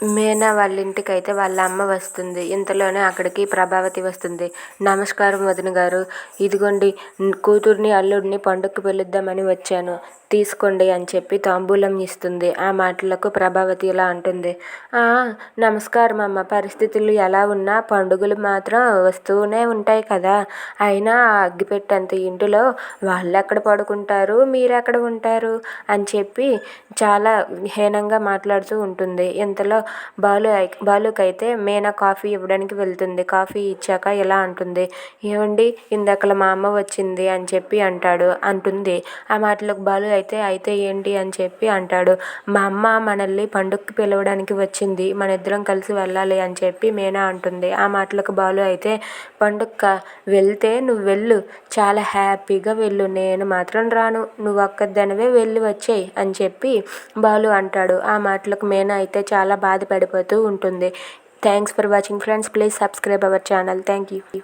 మీనా వాళ్ళ ఇంటికైతే వాళ్ళ అమ్మ వస్తుంది. ఇంతలోనే అక్కడికి ప్రభావతి వస్తుంది. నమస్కారం వదిన గారు, ఇదిగోండి కూతుర్ని అల్లుడిని పండుగకు పిలుద్దామని వచ్చాను, తీసుకోండి అని చెప్పి తాంబూలం ఇస్తుంది. ఆ మాటలకు ప్రభావతి ఇలా అంటుంది, నమస్కారం అమ్మ, పరిస్థితులు ఎలా ఉన్నా పండుగలు మాత్రం వస్తూనే ఉంటాయి కదా, అయినా ఆ అగ్గిపెట్టంత ఇంటిలో వాళ్ళెక్కడ పడుకుంటారు, మీరెక్కడ ఉంటారు అని చెప్పి చాలా హీనంగా మాట్లాడుతూ ఉంటుంది. ఇంతలో బాలుకైతే మీనా కాఫీ ఇవ్వడానికి వెళ్తుంది. కాఫీ ఇచ్చాక ఇలా అంటుంది, ఏమండి ఇందాకలా మా అమ్మ వచ్చింది అని చెప్పి అంటుంది. ఆ మాటలకు బాలు అయితే ఏంటి అని చెప్పి అంటాడు. మా అమ్మ మనల్ని పండుగకి పిలవడానికి వచ్చింది, మన ఇద్దరం కలిసి వెళ్ళాలి అని చెప్పి మీనా అంటుంది. ఆ మాటలకు బాలు అయితే, పండుగ వెళ్తే నువ్వు వెళ్ళు, చాలా హ్యాపీగా వెళ్ళు, నేను మాత్రం రాను, నువ్వు ఒక్కదానివే వెళ్ళి వచ్చేయి అని చెప్పి బాలు అంటాడు. ఆ మాటలకు మీనా అయితే చాలా బాధపడిపోతూ ఉంటుంది. Thanks for watching friends, please subscribe our channel. Thank you.